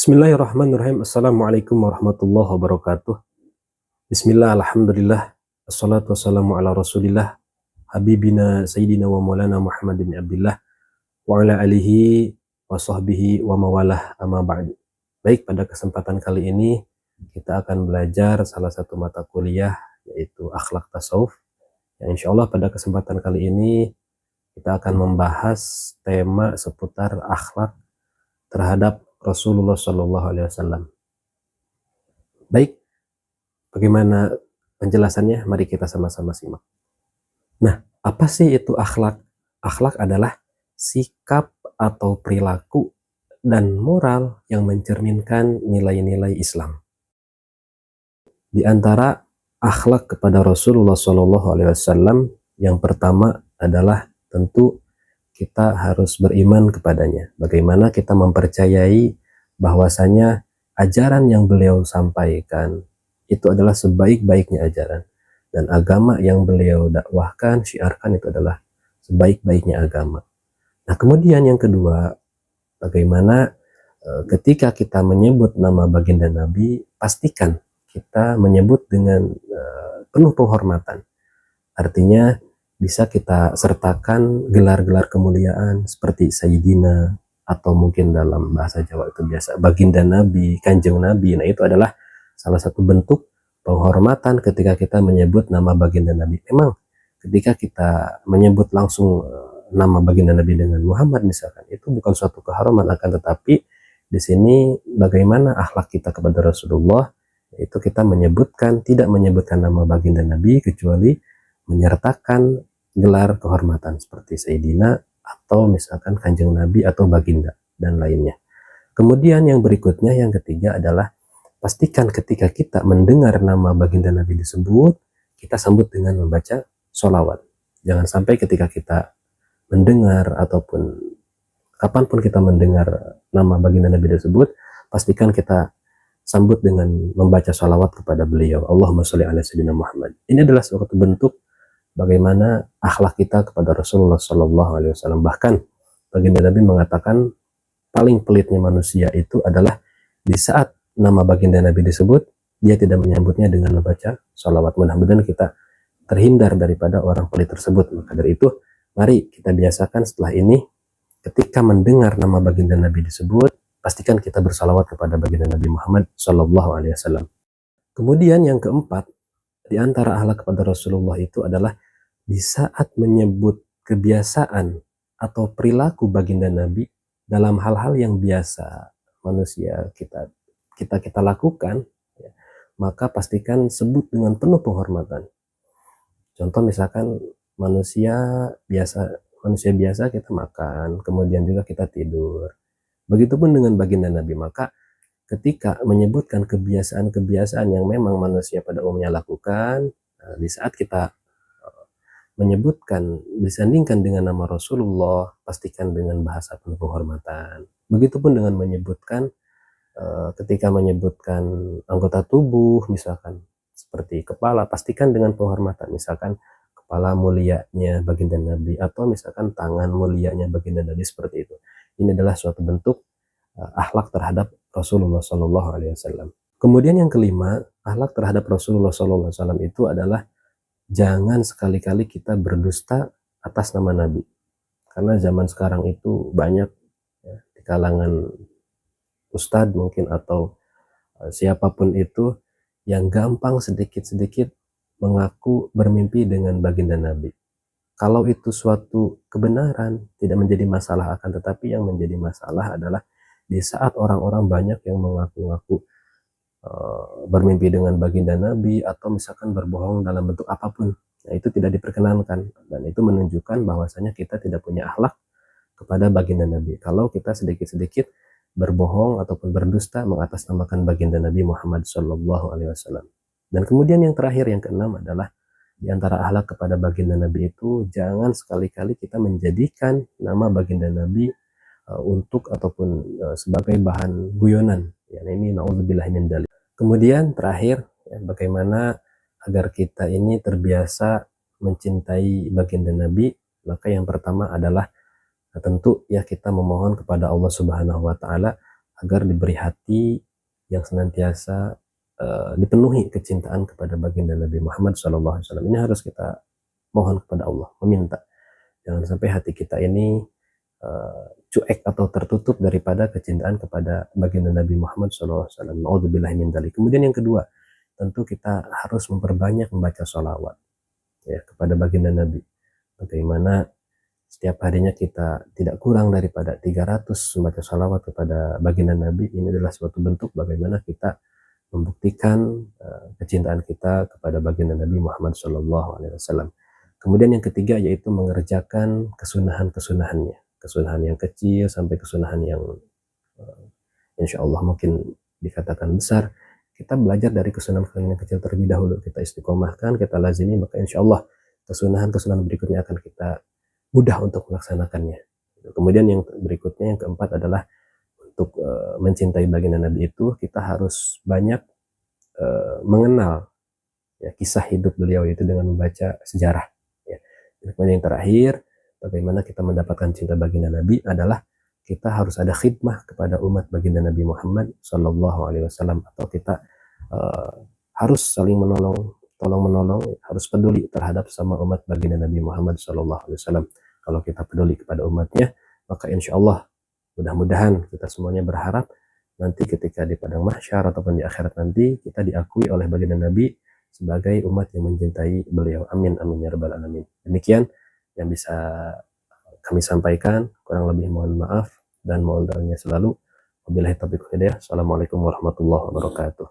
Bismillahirrahmanirrahim. Assalamualaikum warahmatullahi wabarakatuh. Bismillah, alhamdulillah. Assalatu wassalamu ala rasulillah. Habibina Sayyidina wa maulana Muhammad bin Abdullah. Wa ala alihi wa sahbihi wa mawalah amma ba'du. Baik, pada kesempatan kali ini kita akan belajar salah satu mata kuliah, yaitu akhlak tasawuf. Yang insya Allah pada kesempatan kali ini kita akan membahas tema seputar akhlak terhadap Rasulullah Shallallahu Alaihi Wasallam. Baik, bagaimana penjelasannya? Mari kita sama-sama simak. Nah, apa sih itu akhlak? Akhlak adalah sikap atau perilaku dan moral yang mencerminkan nilai-nilai Islam. Di antara akhlak kepada Rasulullah Shallallahu Alaihi Wasallam, yang pertama adalah tentu kita harus beriman kepadanya. Bagaimana kita mempercayai bahwasanya ajaran yang beliau sampaikan itu adalah sebaik-baiknya ajaran, dan agama yang beliau dakwahkan, syiarkan itu adalah sebaik-baiknya agama. Nah, kemudian yang kedua, bagaimana ketika kita menyebut nama baginda Nabi, pastikan kita menyebut dengan penuh penghormatan. Artinya bisa kita sertakan gelar-gelar kemuliaan seperti Sayyidina, atau mungkin dalam bahasa Jawa itu biasa baginda Nabi, kanjeng Nabi. Nah, itu adalah salah satu bentuk penghormatan ketika kita menyebut nama baginda Nabi. Memang ketika kita menyebut langsung nama baginda Nabi dengan Muhammad misalkan, itu bukan suatu keharaman, akan tetapi di sini bagaimana akhlak kita kepada Rasulullah, itu kita tidak menyebutkan nama baginda Nabi kecuali menyertakan gelar kehormatan seperti Sayyidina, atau misalkan kanjeng Nabi atau baginda dan lainnya. Kemudian yang berikutnya, yang ketiga adalah pastikan ketika kita mendengar nama baginda Nabi disebut, kita sambut dengan membaca sholawat. Jangan sampai ketika kita mendengar ataupun kapanpun kita mendengar nama baginda Nabi disebut, pastikan kita sambut dengan membaca sholawat kepada beliau. Allahumma sholli ala sayyidina Muhammad. Ini adalah suatu bentuk bagaimana akhlak kita kepada Rasulullah Shallallahu Alaihi Wasallam. Bahkan baginda Nabi mengatakan paling pelitnya manusia itu adalah di saat nama baginda Nabi disebut, dia tidak menyambutnya dengan membaca sholawat. Mudah-mudahan kita terhindar daripada orang pelit tersebut. Maka dari itu, mari kita biasakan setelah ini, ketika mendengar nama baginda Nabi disebut, pastikan kita bersalawat kepada baginda Nabi Muhammad Shallallahu Alaihi Wasallam. Kemudian yang keempat, di antara akhlak kepada Rasulullah itu adalah di saat menyebut kebiasaan atau perilaku baginda Nabi dalam hal-hal yang biasa manusia kita lakukan, ya, maka pastikan sebut dengan penuh penghormatan. Contoh misalkan manusia biasa kita makan, kemudian juga kita tidur. Begitupun dengan baginda Nabi. Maka ketika menyebutkan kebiasaan-kebiasaan yang memang manusia pada umumnya lakukan, di saat kita menyebutkan, disandingkan dengan nama Rasulullah, pastikan dengan bahasa penuh penghormatan. Begitupun dengan menyebutkan, ketika menyebutkan anggota tubuh, misalkan seperti kepala, pastikan dengan penghormatan. Misalkan kepala mulianya baginda Nabi, atau misalkan tangan mulianya baginda Nabi, seperti itu. Ini adalah suatu bentuk akhlak terhadap Rasulullah Shallallahu Alaihi Wasallam. Kemudian yang kelima, akhlak terhadap Rasulullah Shallallahu Alaihi Wasallam itu adalah jangan sekali-kali kita berdusta atas nama Nabi. Karena zaman sekarang itu banyak, ya, di kalangan ustadz mungkin atau siapapun itu yang gampang sedikit-sedikit mengaku bermimpi dengan baginda Nabi. Kalau itu suatu kebenaran, tidak menjadi masalah, akan tetapi yang menjadi masalah adalah di saat orang-orang banyak yang mengaku-ngaku bermimpi dengan baginda Nabi, atau misalkan berbohong dalam bentuk apapun. Nah, itu tidak diperkenankan, dan itu menunjukkan bahwasanya kita tidak punya akhlak kepada baginda Nabi. Kalau kita sedikit-sedikit berbohong ataupun berdusta mengatasnamakan baginda Nabi Muhammad Shallallahu Alaihi Wasallam. Dan kemudian yang terakhir, yang keenam adalah di antara akhlak kepada baginda Nabi itu, jangan sekali-kali kita menjadikan nama baginda Nabi untuk ataupun sebagai bahan guyonan. Ya, ini naudzubillah min dzalik. Kemudian terakhir, ya, bagaimana agar kita ini terbiasa mencintai baginda Nabi, maka yang pertama adalah tentu ya kita memohon kepada Allah Subhanahu wa taala agar diberi hati yang senantiasa dipenuhi kecintaan kepada baginda Nabi Muhammad SAW. Ini harus kita mohon kepada Allah, meminta. Jangan sampai hati kita ini cuek atau tertutup daripada kecintaan kepada baginda Nabi Muhammad SAW. Na'udzubillahi min dzalik. Kemudian yang kedua, tentu kita harus memperbanyak membaca sholawat ya kepada baginda Nabi. Bagaimana setiap harinya kita tidak kurang daripada 300 membaca sholawat kepada baginda Nabi. Ini adalah suatu bentuk bagaimana kita membuktikan kecintaan kita kepada baginda Nabi Muhammad SAW. Kemudian yang ketiga yaitu mengerjakan kesunahan-kesunahannya, kesunahan yang kecil sampai kesunahan yang insya Allah mungkin dikatakan besar. Kita belajar dari kesunahan-kesunahan yang kecil terlebih dahulu, kita istiqomahkan, kita lazimi, maka insya Allah kesunahan-kesunahan berikutnya akan kita mudah untuk melaksanakannya. Kemudian yang berikutnya, yang keempat adalah untuk mencintai baginda Nabi itu kita harus banyak mengenal ya, kisah hidup beliau itu dengan membaca sejarah. Ya. Kemudian yang terakhir, bagaimana kita mendapatkan cinta baginda Nabi adalah kita harus ada khidmah kepada umat baginda Nabi Muhammad SAW, atau kita harus saling menolong, tolong-menolong, harus peduli terhadap sama umat baginda Nabi Muhammad SAW. Kalau kita peduli kepada umatnya, maka insya Allah mudah-mudahan kita semuanya berharap nanti ketika di padang mahsyar ataupun di akhirat nanti kita diakui oleh baginda Nabi sebagai umat yang mencintai beliau. Amin amin ya rabbal alamin. Demikian yang bisa kami sampaikan, kurang lebih mohon maaf dan mohon doanya selalu. Wabillahi taufiq wal hidayah. Assalamualaikum warahmatullahi wabarakatuh.